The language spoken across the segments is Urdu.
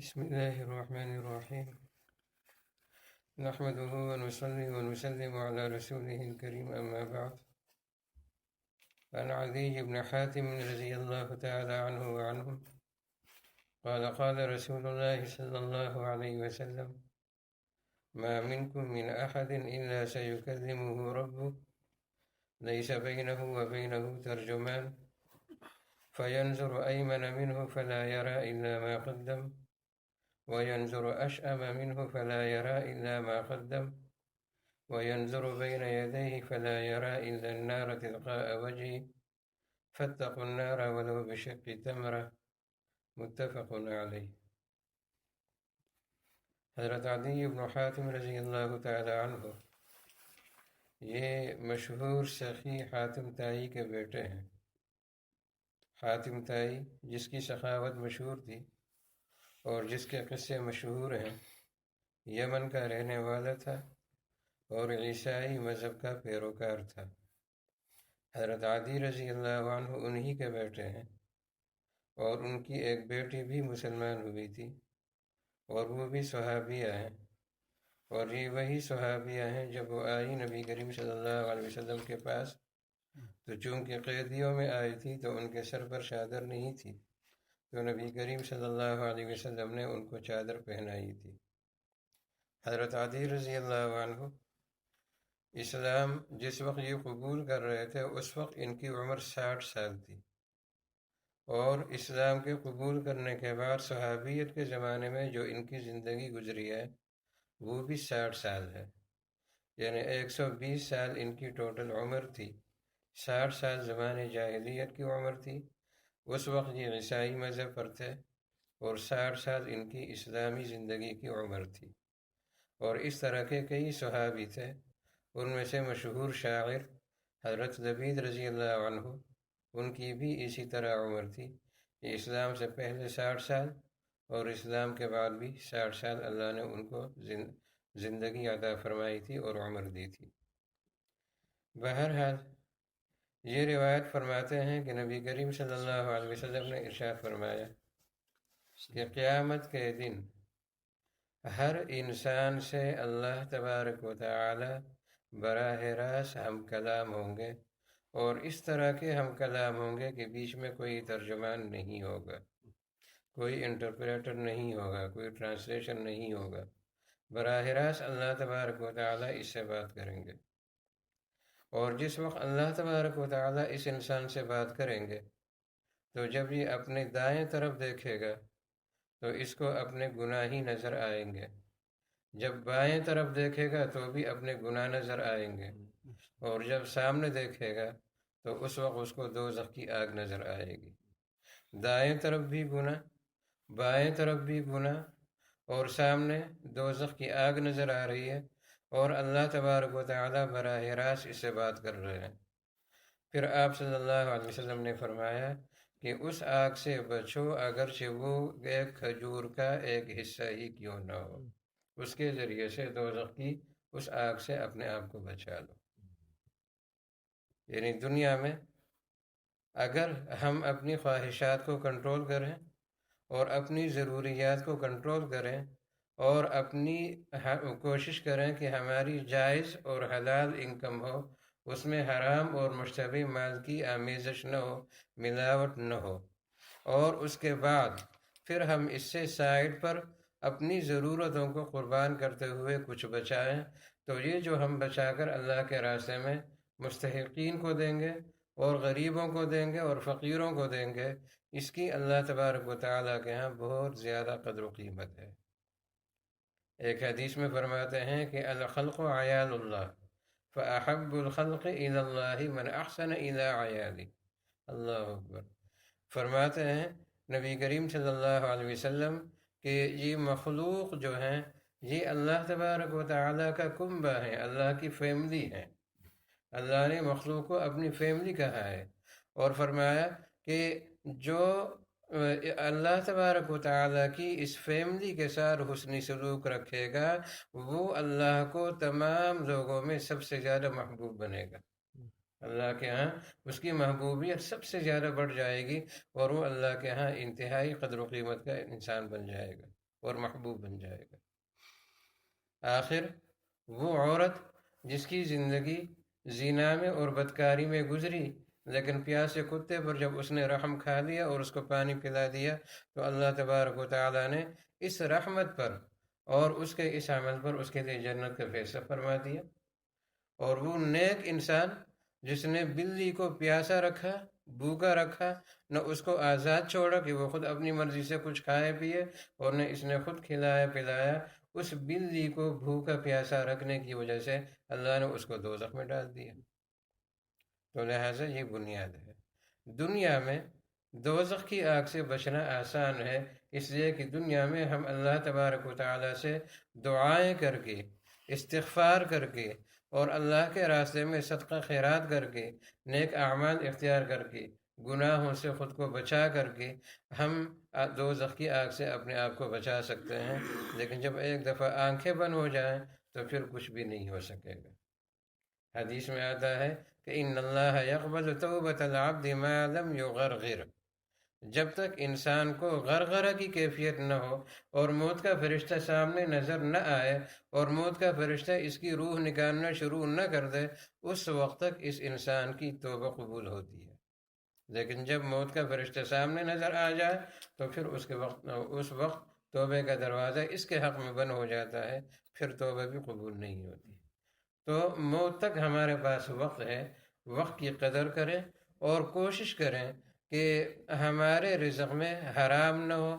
بسم الله الرحمن الرحيم. نحمده ونصلي ونسلم على رسوله الكريم، أما بعد. عن عدي بن حاتم رضي الله تعالى عنه وعنهم قال رسول الله صلى الله عليه وسلم: ما منكم من أحد إلا سيكلمه ربه ليس بينه وبينه ترجمان، فينظر أيمن منه فلا يرى إلا ما قدم، وينظر أشأم منه فلا يرى إلا ما قدم، وينظر بين يديه فلا يرى إلا النار تلقاء وجهه، فاتقوا النار ولو بشق تمرة. متفق علیہ۔ حضرت عدی بن حاتم رضی اللہ تعالی عنہ یہ مشہور سخی حاتم تائی کے بیٹے ہیں۔ حاتم تائی جس کی سخاوت مشہور تھی اور جس کے قصے مشہور ہیں، یمن کا رہنے والا تھا اور عیسائی مذہب کا پیروکار تھا۔ حضرت عدی رضی اللہ عنہ انہی کے بیٹے ہیں، اور ان کی ایک بیٹی بھی مسلمان ہوئی تھی، اور وہ بھی صحابیہ ہیں، اور یہ وہی صحابیہ ہیں جب وہ آئی نبی کریم صلی اللہ علیہ وسلم کے پاس، تو چونکہ قیدیوں میں آئی تھی تو ان کے سر پر چادر نہیں تھی، تو نبی کریم صلی اللہ علیہ وسلم نے ان کو چادر پہنائی تھی۔ حضرت عدی رضی اللہ عنہ اسلام جس وقت یہ قبول کر رہے تھے اس وقت ان کی عمر 60 سال تھی، اور اسلام کے قبول کرنے کے بعد صحابیت کے زمانے میں جو ان کی زندگی گزری ہے وہ بھی 60 سال ہے، یعنی 120 سال ان کی ٹوٹل عمر تھی۔ 60 سال زمانے جاہلیت کی عمر تھی، اس وقت یہ عیسائی مذہب پر تھے، اور 60 سال ان کی اسلامی زندگی کی عمر تھی۔ اور اس طرح کے کئی صحابی تھے، ان میں سے مشہور شاعر حضرت لبید رضی اللہ عنہ، ان کی بھی اسی طرح عمر تھی، اسلام سے پہلے 60 سال اور اسلام کے بعد بھی 60 سال اللہ نے ان کو زندگی عطا فرمائی تھی اور عمر دی تھی۔ بہرحال یہ روایت فرماتے ہیں کہ نبی کریم صلی اللہ علیہ وسلم نے ارشاد فرمایا کہ قیامت کے دن ہر انسان سے اللہ تبارک و تعالی براہ راست ہم کلام ہوں گے، اور اس طرح کے ہم کلام ہوں گے کہ بیچ میں کوئی ترجمان نہیں ہوگا، کوئی انٹرپریٹر نہیں ہوگا، کوئی ٹرانسلیشن نہیں ہوگا، براہ راست اللہ تبارک و تعالی اس سے بات کریں گے۔ اور جس وقت اللہ تبارک و تعالی اس انسان سے بات کریں گے تو جب یہ اپنے دائیں طرف دیکھے گا تو اس کو اپنے گناہ ہی نظر آئیں گے، جب بائیں طرف دیکھے گا تو بھی اپنے گناہ نظر آئیں گے، اور جب سامنے دیکھے گا تو اس وقت اس کو دوزخ کی آگ نظر آئے گی۔ دائیں طرف بھی گناہ، بائیں طرف بھی گناہ، اور سامنے دوزخ کی آگ نظر آ رہی ہے، اور اللہ تبارک و تعالی براہ راست اس سے بات کر رہے ہیں۔ پھر آپ صلی اللہ علیہ وسلم نے فرمایا کہ اس آگ سے بچو اگرچہ وہ ایک کھجور کا ایک حصہ ہی کیوں نہ ہو، اس کے ذریعے سے دوزخ کی اس آگ سے اپنے آپ کو بچا لو۔ یعنی دنیا میں اگر ہم اپنی خواہشات کو کنٹرول کریں اور اپنی ضروریات کو کنٹرول کریں اور اپنی کوشش کریں کہ ہماری جائز اور حلال انکم ہو، اس میں حرام اور مشتبہ مال کی آمیزش نہ ہو، ملاوٹ نہ ہو، اور اس کے بعد پھر ہم اس سے سائڈ پر اپنی ضرورتوں کو قربان کرتے ہوئے کچھ بچائیں، تو یہ جو ہم بچا کر اللہ کے راستے میں مستحقین کو دیں گے اور غریبوں کو دیں گے اور فقیروں کو دیں گے، اس کی اللہ تبارک و تعالیٰ کے ہاں بہت زیادہ قدر و قیمت ہے۔ ایک حدیث میں فرماتے ہیں کہ الخلق عیال اللہ فاحب الخلق الی اللہ من احسن الی عیالی۔ اللہ اکبر۔ فرماتے ہیں نبی کریم صلی اللہ علیہ وسلم کہ یہ مخلوق جو ہیں یہ اللہ تبارک و تعالیٰ کا کنبہ ہے، اللہ کی فیملی ہے۔ اللہ نے مخلوق کو اپنی فیملی کہا ہے، اور فرمایا کہ جو اللہ تبارک و تعالیٰ کی اس فیملی کے ساتھ حسنی سلوک رکھے گا وہ اللہ کو تمام لوگوں میں سب سے زیادہ محبوب بنے گا۔ اللہ کے ہاں اس کی محبوبیت سب سے زیادہ بڑھ جائے گی، اور وہ اللہ کے ہاں انتہائی قدر و قیمت کا انسان بن جائے گا۔ اور محبوب بن جائے گا۔ آخر وہ عورت جس کی زندگی زنا میں اور بدکاری میں گزری، لیکن پیاسے کتے پر جب اس نے رحم کھا لیا اور اس کو پانی پلا دیا تو اللہ تبارک و تعالیٰ نے اس رحمت پر اور اس کے اس عمل پر اس کے لیے جنت کا فیصلہ فرما دیا۔ اور وہ نیک انسان جس نے بلی کو پیاسا رکھا، بھوکا رکھا، نہ اس کو آزاد چھوڑا کہ وہ خود اپنی مرضی سے کچھ کھائے پیے، اور نہ اس نے خود کھلایا پلایا، اس بلی کو بھوکا پیاسا رکھنے کی وجہ سے اللہ نے اس کو دوزخ میں ڈال دیا۔ تو لہٰذا یہ بنیاد ہے۔ دنیا میں دوزخ کی آگ سے بچنا آسان ہے، اس لیے کہ دنیا میں ہم اللہ تبارک و تعالیٰ سے دعائیں کر کے، استغفار کر کے، اور اللہ کے راستے میں صدقہ خیرات کر کے، نیک اعمال اختیار کر کے، گناہوں سے خود کو بچا کر کے ہم دوزخ کی آگ سے اپنے آپ کو بچا سکتے ہیں، لیکن جب ایک دفعہ آنکھیں بند ہو جائیں تو پھر کچھ بھی نہیں ہو سکے گا۔ حدیث میں آتا ہے کہ ان اللہ یقبل توبۃ العبد ما لم یغرغر، جب تک انسان کو غرغرہ کی کیفیت نہ ہو اور موت کا فرشتہ سامنے نظر نہ آئے اور موت کا فرشتہ اس کی روح نکالنا شروع نہ کر دے، اس وقت تک اس انسان کی توبہ قبول ہوتی ہے۔ لیکن جب موت کا فرشتہ سامنے نظر آ جائے تو پھر اس وقت توبہ کا دروازہ اس کے حق میں بند ہو جاتا ہے، پھر توبہ بھی قبول نہیں ہوتی۔ تو موت تک ہمارے پاس وقت ہے، وقت کی قدر کریں اور کوشش کریں کہ ہمارے رزق میں حرام نہ ہو،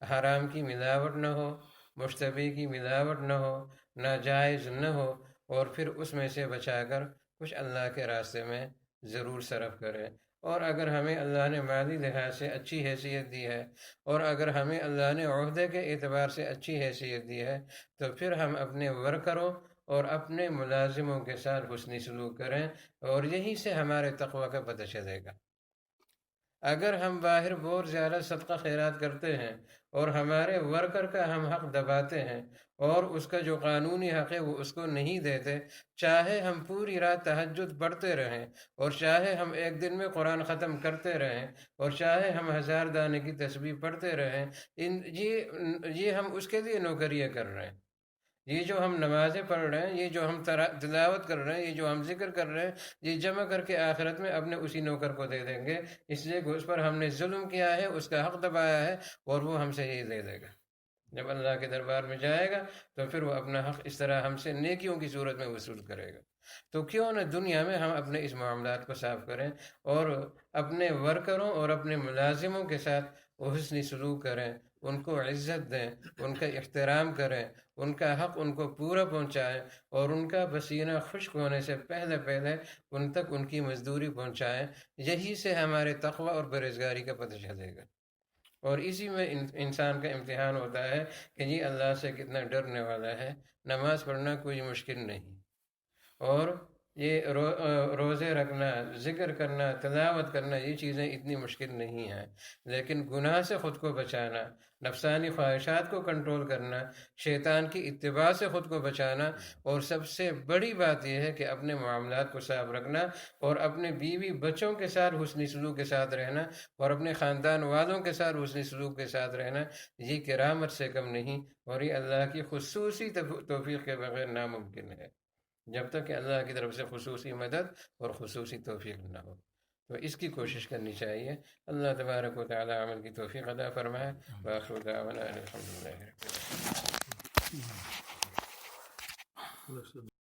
حرام کی ملاوٹ نہ ہو، مشتبہ کی ملاوٹ نہ ہو، ناجائز نہ ہو، اور پھر اس میں سے بچا کر کچھ اللہ کے راستے میں ضرور صرف کریں۔ اور اگر ہمیں اللہ نے مالی لحاظ سے اچھی حیثیت دی ہے، اور اگر ہمیں اللہ نے عہدے کے اعتبار سے اچھی حیثیت دی ہے، تو پھر ہم اپنے ورکروں اور اپنے ملازموں کے ساتھ حسنی سلوک کریں، اور یہیں سے ہمارے تقوی کا پتہ چلے گا۔ اگر ہم باہر بہت زیادہ صدقہ خیرات کرتے ہیں اور ہمارے ورکر کا ہم حق دباتے ہیں اور اس کا جو قانونی حق ہے وہ اس کو نہیں دیتے، چاہے ہم پوری رات تہجد پڑھتے رہیں، اور چاہے ہم ایک دن میں قرآن ختم کرتے رہیں، اور چاہے ہم 1000 دانے کی تسبیح پڑھتے رہیں، یہ ہم اس کے لیے نوکریاں کر رہے ہیں۔ یہ جو ہم نمازیں پڑھ رہے ہیں، یہ جو ہم تلاوت کر رہے ہیں، یہ جو ہم ذکر کر رہے ہیں، یہ جمع کر کے آخرت میں اپنے اسی نوکر کو دے دیں گے، اس لیے کہ اس پر ہم نے ظلم کیا ہے، اس کا حق دبایا ہے، اور وہ ہم سے یہ لے لے گا۔ جب اللہ کے دربار میں جائے گا تو پھر وہ اپنا حق اس طرح ہم سے نیکیوں کی صورت میں وصول کرے گا۔ تو کیوں نہ دنیا میں ہم اپنے اس معاملات کو صاف کریں اور اپنے ورکروں اور اپنے ملازموں کے ساتھ حسنی سلوک کریں، ان کو عزت دیں، ان کا احترام کریں، ان کا حق ان کو پورا پہنچائیں، اور ان کا پسینہ خشک ہونے سے پہلے پہلے ان تک ان کی مزدوری پہنچائیں۔ یہی سے ہمارے تقوی اور پرہیزگاری کا پتہ چلے گا، اور اسی میں انسان کا امتحان ہوتا ہے کہ یہ اللہ سے کتنا ڈرنے والا ہے۔ نماز پڑھنا کوئی مشکل نہیں، اور یہ روزے رکھنا، ذکر کرنا، تلاوت کرنا، یہ چیزیں اتنی مشکل نہیں ہیں، لیکن گناہ سے خود کو بچانا، نفسانی خواہشات کو کنٹرول کرنا، شیطان کی اتباع سے خود کو بچانا، اور سب سے بڑی بات یہ ہے کہ اپنے معاملات کو صاف رکھنا، اور اپنے بیوی بچوں کے ساتھ حسنی سلوک کے ساتھ رہنا، اور اپنے خاندان والوں کے ساتھ حسنی سلوک کے ساتھ رہنا، یہ کرامت سے کم نہیں، اور یہ اللہ کی خصوصی توفیق کے بغیر ناممکن ہے، جب تک کہ اللہ کی طرف سے خصوصی مدد اور خصوصی توفیق نہ ہو۔ تو اس کی کوشش کرنی چاہیے۔ اللہ تبارک و تعالی عمل کی توفیق عطا فرمائے۔ وآخر دعوانا الحمدللہ رب العالمین۔